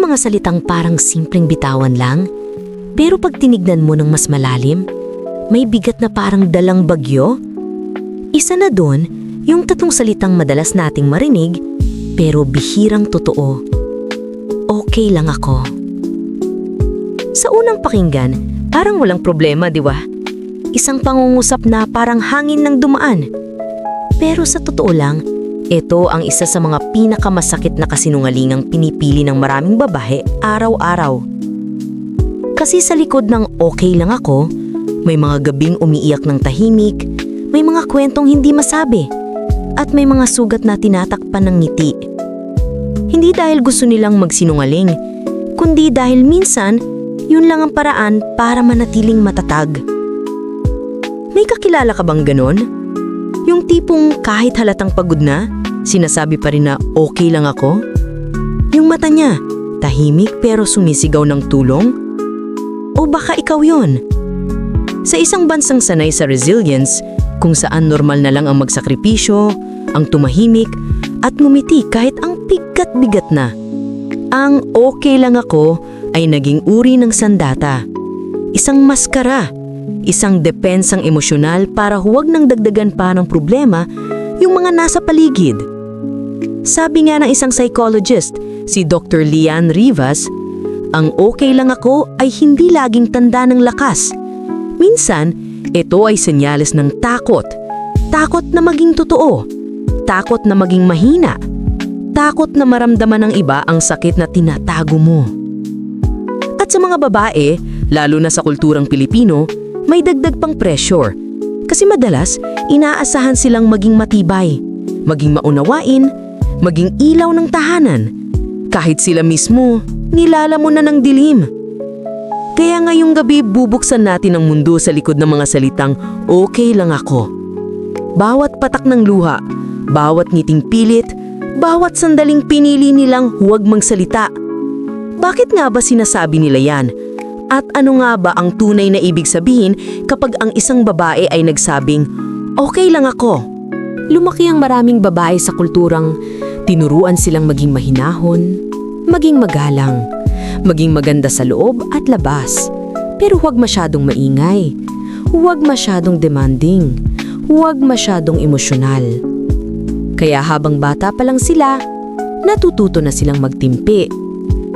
mga salitang parang simpleng bitawan lang, pero pag tinignan mo ng mas malalim, may bigat na parang dalang bagyo? Isa na doon, yung tatlong salitang madalas nating marinig, pero bihirang totoo. Okay lang ako. Sa unang pakinggan, parang walang problema, di ba? Isang pangungusap na parang hangin ng dumaan. Pero sa totoo lang, ito ang isa sa mga pinakamasakit na kasinungalingang pinipili ng maraming babae araw-araw. Kasi sa likod ng okay lang ako, may mga gabing umiiyak ng tahimik, may mga kwentong hindi masabi, at may mga sugat na tinatakpan ng ngiti. Hindi dahil gusto nilang magsinungaling, kundi dahil minsan, yun lang ang paraan para manatiling matatag. May kakilala ka bang ganon? Yung tipong kahit halatang pagod na, sinasabi pa rin na okay lang ako? Yung mata niya, tahimik pero sumisigaw ng tulong? O baka ikaw yon? Sa isang bansang sanay sa resilience, kung saan normal na lang ang magsakripisyo, ang tumahimik, at ngumiti kahit ang bigat-bigat na. Ang okay lang ako ay naging uri ng sandata. Isang maskara, isang depensang emosyonal para huwag nang dagdagan pa ng problema yung mga nasa paligid. Sabi nga ng isang psychologist, si Dr. Lian Rivas, ang okay lang ako ay hindi laging tanda ng lakas. Minsan, ito ay senyales ng takot. Takot na maging totoo. Takot na maging mahina. Takot na maramdaman ng iba ang sakit na tinatago mo. At sa mga babae, lalo na sa kulturang Pilipino, may dagdag pang pressure. Kasi madalas, inaasahan silang maging matibay, maging maunawain, maging ilaw ng tahanan. Kahit sila mismo, nilalamon na ng dilim. Kaya ngayong gabi bubuksan natin ang mundo sa likod ng mga salitang okay lang ako. Bawat patak ng luha, bawat ngiting pilit, bawat sandaling pinili nilang huwag magsalita. Bakit nga ba sinasabi nila yan? At ano nga ba ang tunay na ibig sabihin kapag ang isang babae ay nagsabing, okay lang ako? Lumaki ang maraming babae sa kulturang tinuruan silang maging mahinahon, maging magalang, maging maganda sa loob at labas. Pero huwag masyadong maingay, huwag masyadong demanding, huwag masyadong emosyonal. Kaya habang bata pa lang sila, natututo na silang magtimpi.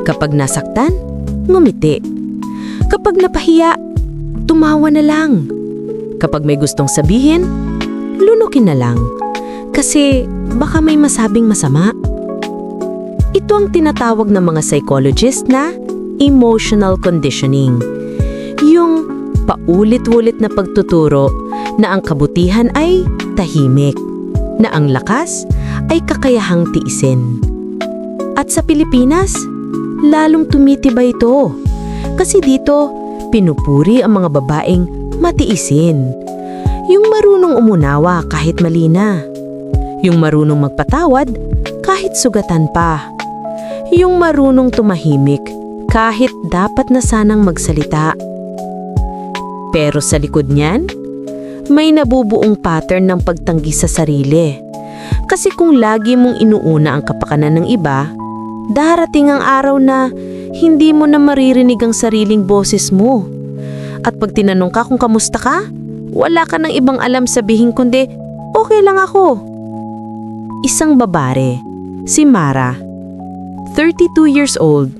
Kapag nasaktan, ngumiti. Kapag napahiya, tumawa na lang. Kapag may gustong sabihin, lunukin na lang. Kasi baka may masabing masama. Ito ang tinatawag ng mga psychologist na emotional conditioning. Yung paulit-ulit na pagtuturo na ang kabutihan ay tahimik, na ang lakas ay kakayahang tiisin. At sa Pilipinas, lalong tumitibay ito. Kasi dito, pinupuri ang mga babaeng matiisin. Yung marunong umunawa kahit mali na. Yung marunong magpatawad kahit sugatan pa. Yung marunong tumahimik kahit dapat na sanang magsalita. Pero sa likod niyan, may nabubuong pattern ng pagtanggi sa sarili. Kasi kung lagi mong inuuna ang kapakanan ng iba, darating ang araw na hindi mo na maririnig ang sariling boses mo. At pag tinanong ka kung kamusta ka, wala ka ng ibang alam sabihin kundi, okay lang ako. Isang babae, si Mara, 32 years old,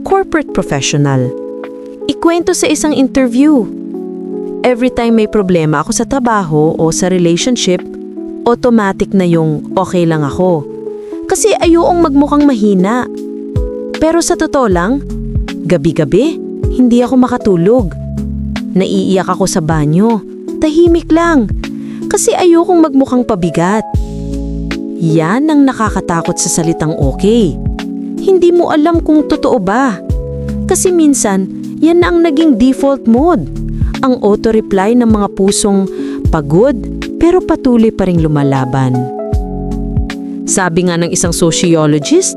corporate professional. Ikwento sa isang interview. Every time may problema ako sa trabaho o sa relationship, automatic na yung okay lang ako. Kasi ayokong magmukhang mahina. Pero sa totoo lang, gabi-gabi, hindi ako makatulog. Naiiyak ako sa banyo, tahimik lang, kasi ayokong magmukhang pabigat. Yan ang nakakatakot sa salitang okay. Hindi mo alam kung totoo ba. Kasi minsan, yan na ang naging default mode. Ang auto-reply ng mga pusong pagod pero patuloy pa ring lumalaban. Sabi nga ng isang sociologist,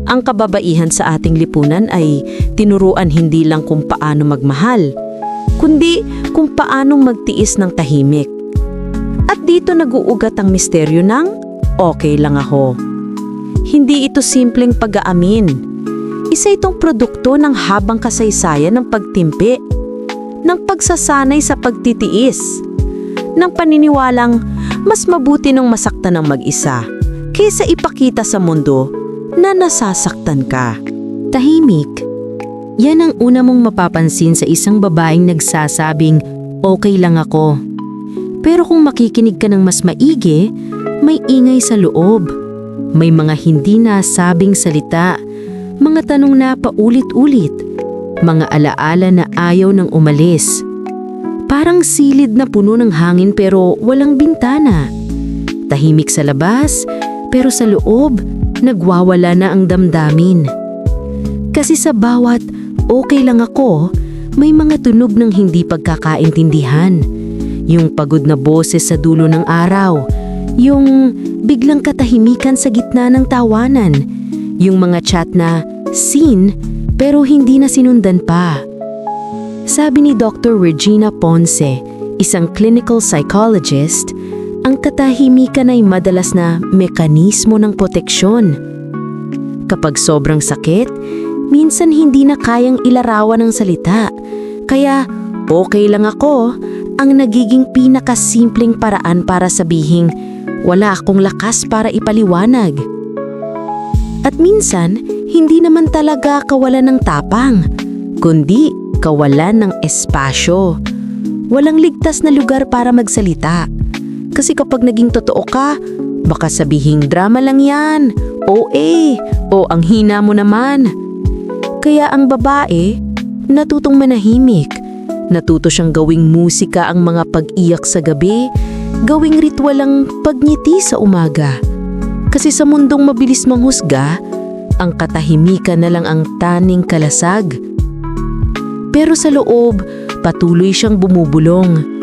ang kababaihan sa ating lipunan ay tinuruan hindi lang kung paano magmahal, kundi kung paano magtiis ng tahimik. At dito nag-uugat ang misteryo ng okay lang ako. Hindi ito simpleng pag-aamin. Isa itong produkto ng habang kasaysayan ng pagtimpi, ng pagsasanay sa pagtitiis, ng paniniwalang mas mabuti nang masaktan ng mag-isa kaysa ipakita sa mundo na nasasaktan ka. Tahimik. Yan ang una mong mapapansin sa isang babaeng nagsasabing, okay lang ako. Pero kung makikinig ka ng mas maigi, may ingay sa loob. May mga hindi nasabing salita, mga tanong na paulit-ulit, mga alaala na ayaw nang umalis. Parang silid na puno ng hangin pero walang bintana. Tahimik sa labas, pero sa loob, nagwawala na ang damdamin. Kasi sa bawat okay lang ako, may mga tunog ng hindi pagkakaintindihan. Yung pagod na boses sa dulo ng araw, yung biglang katahimikan sa gitna ng tawanan, yung mga chat na seen pero hindi na sinundan pa. Sabi ni Dr. Regina Ponce, isang clinical psychologist, ang katahimikan ay madalas na mekanismo ng proteksyon. Kapag sobrang sakit, minsan hindi na kayang ilarawan ng salita. Kaya okay lang ako ang nagiging pinakasimpleng paraan para sabihing wala akong lakas para ipaliwanag. At minsan, hindi naman talaga kawalan ng tapang, kundi kawalan ng espasyo. Walang ligtas na lugar para magsalita. Kasi kapag naging totoo ka, baka sabihing drama lang yan, OA, o ang hina mo naman. Kaya ang babae, natutong manahimik. Natuto siyang gawing musika ang mga pag-iyak sa gabi, gawing ritual ang pagngiti sa umaga. Kasi sa mundong mabilis manghusga, ang katahimikan na lang ang taning kalasag. Pero sa loob, patuloy siyang bumubulong.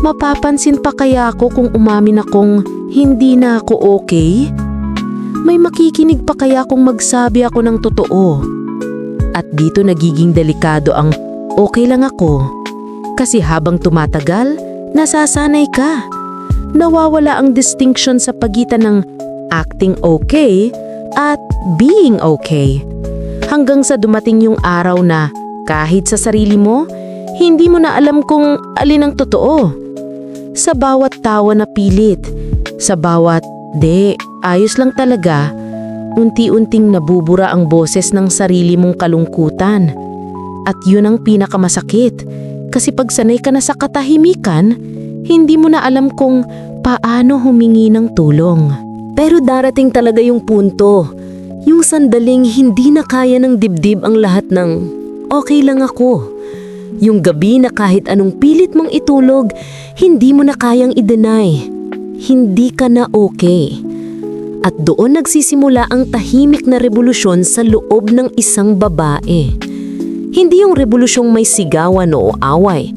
Mapapansin pa kaya ako kung umamin akong hindi na ako okay? May makikinig pa kaya kung magsabi ako ng totoo? At dito nagiging delikado ang okay lang ako. Kasi habang tumatagal, nasasanay ka. Nawawala ang distinction sa pagitan ng acting okay at being okay. Hanggang sa dumating yung araw na kahit sa sarili mo, hindi mo na alam kung alin ang totoo. Sa bawat tawa na pilit, sa bawat ayos lang talaga, unti-unting nabubura ang boses ng sarili mong kalungkutan. At yun ang pinakamasakit, kasi pag sanay ka na sa katahimikan, hindi mo na alam kung paano humingi ng tulong. Pero darating talaga yung punto, yung sandaling hindi na kaya ng dibdib ang lahat ng okay lang ako. Yung gabi na kahit anong pilit mong itulog, hindi mo na kayang i-deny. Hindi ka na okay. At doon nagsisimula ang tahimik na revolusyon sa loob ng isang babae. Hindi yung revolusyong may sigawan o away,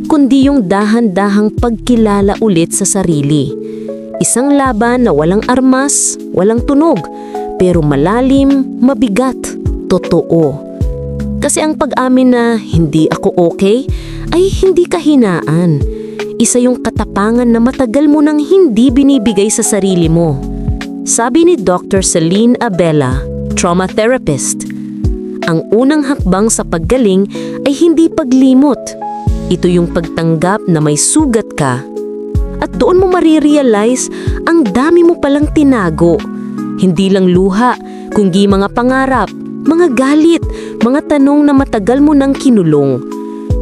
kundi yung dahan-dahang pagkilala ulit sa sarili. Isang laban na walang armas, walang tunog, pero malalim, mabigat, totoo. Kasi ang pag-amin na hindi ako okay ay hindi kahinaan. Isa yung katapangan na matagal mo nang hindi binibigay sa sarili mo. Sabi ni Dr. Celine Abela, trauma therapist, ang unang hakbang sa paggaling ay hindi paglimot. Ito yung pagtanggap na may sugat ka. At doon mo marirealize ang dami mo palang tinago. Hindi lang luha, kundi mga pangarap, mga galit, mga tanong na matagal mo nang kinulong.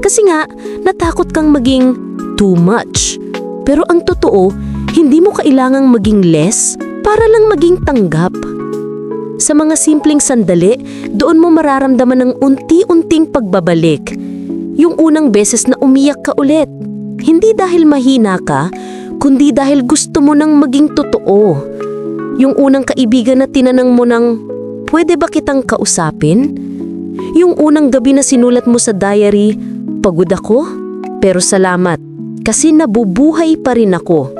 Kasi nga, natakot kang maging too much. Pero ang totoo, hindi mo kailangang maging less para lang maging tanggap. Sa mga simpleng sandali, doon mo mararamdaman ng unti-unting pagbabalik. Yung unang beses na umiyak ka ulit. Hindi dahil mahina ka, kundi dahil gusto mo nang maging totoo. Yung unang kaibigan na tinanang mo ng, pwede ba kitang kausapin? Yung unang gabi na sinulat mo sa diary, pagod ako, pero salamat, kasi nabubuhay pa rin ako.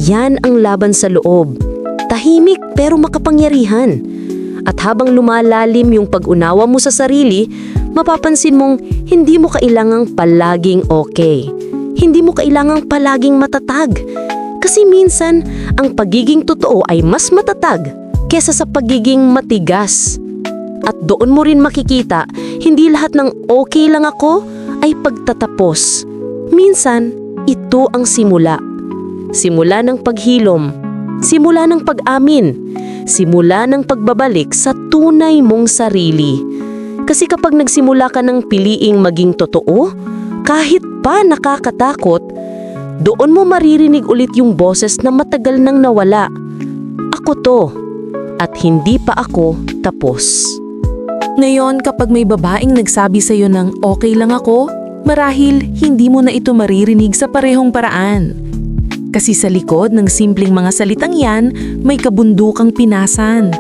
Yan ang laban sa loob. Tahimik pero makapangyarihan. At habang lumalalim yung pag-unawa mo sa sarili, mapapansin mong hindi mo kailangang palaging okay. Hindi mo kailangang palaging matatag. Kasi minsan, ang pagiging totoo ay mas matatag kesa sa pagiging matigas. At doon mo rin makikita, hindi lahat ng okay lang ako ay pagtatapos. Minsan, ito ang simula. Simula ng paghilom, simula ng pag-amin, simula ng pagbabalik sa tunay mong sarili. Kasi kapag nagsimula ka ng piliing maging totoo, kahit pa nakakatakot, doon mo maririnig ulit yung boses na matagal nang nawala. Ako to, at hindi pa ako tapos. Ngayon, kapag may babaeng nagsabi sa'yo ng okay lang ako, marahil hindi mo na ito maririnig sa parehong paraan. Kasi sa likod ng simpleng mga salitang yan, may kabundukang pinasan.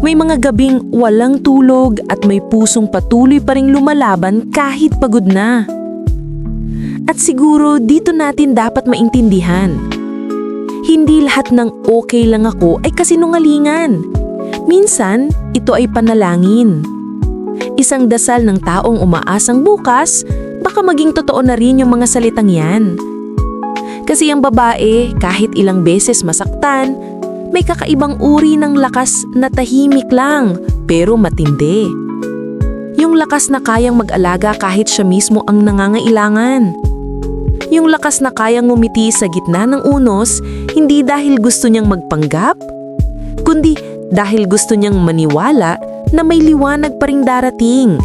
May mga gabing walang tulog at may pusong patuloy pa ring lumalaban kahit pagod na. At siguro dito natin dapat maintindihan. Hindi lahat ng okay lang ako ay kasinungalingan. Minsan, ito ay panalangin. Isang dasal ng taong umaasang bukas, baka maging totoo na rin yung mga salitang yan. Kasi ang babae, kahit ilang beses masaktan, may kakaibang uri ng lakas na tahimik lang, pero matindi. Yung lakas na kayang mag-alaga kahit siya mismo ang nangangailangan. Yung lakas na kayang ngumiti sa gitna ng unos, hindi dahil gusto niyang magpanggap, kundi dahil gusto niyang maniwala na may liwanag pa ring darating.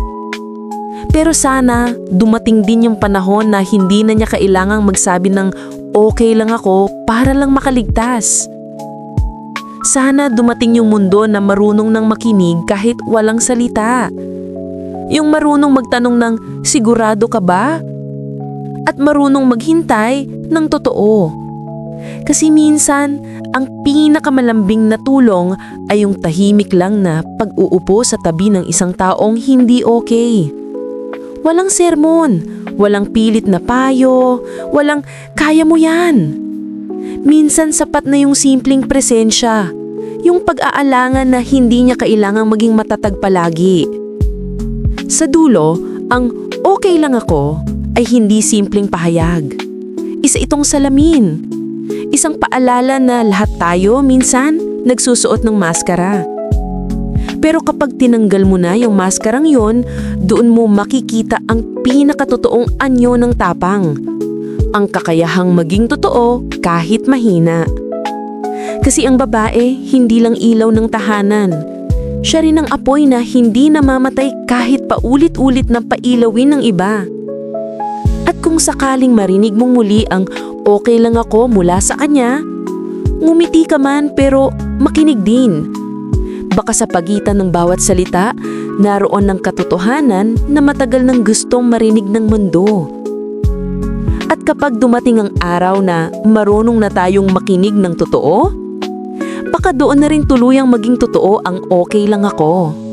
Pero sana dumating din yung panahon na hindi na niya kailangang magsabi ng okay lang ako para lang makaligtas. Sana dumating yung mundo na marunong nang makinig kahit walang salita. Yung marunong magtanong ng sigurado ka ba? At marunong maghintay ng totoo. Kasi minsan, ang pinakamalambing na tulong ay yung tahimik lang na pag-uupo sa tabi ng isang taong hindi okay. Walang sermon, walang pilit na payo, walang kaya mo yan. Minsan sapat na yung simpleng presensya, yung pag-aalangan na hindi niya kailangang maging matatag palagi. Sa dulo, ang okay lang ako ay hindi simpleng pahayag. Isa itong salamin. Isang paalala na lahat tayo minsan nagsusuot ng maskara. Pero kapag tinanggal mo na yung maskarang yon, doon mo makikita ang pinakatotoong anyo ng tapang. Ang kakayahang maging totoo kahit mahina. Kasi ang babae hindi lang ilaw ng tahanan. Siya rin ang apoy na hindi namamatay kahit paulit-ulit na pailawin ng iba. At kung sakaling marinig mong muli ang okay lang ako mula sa kanya, ngumiti ka man pero makinig din. Baka sa pagitan ng bawat salita, naroon ng katotohanan na matagal nang gustong marinig ng mundo. At kapag dumating ang araw na marunong na tayong makinig ng totoo, baka doon na rin tuluyang maging totoo ang okay lang ako.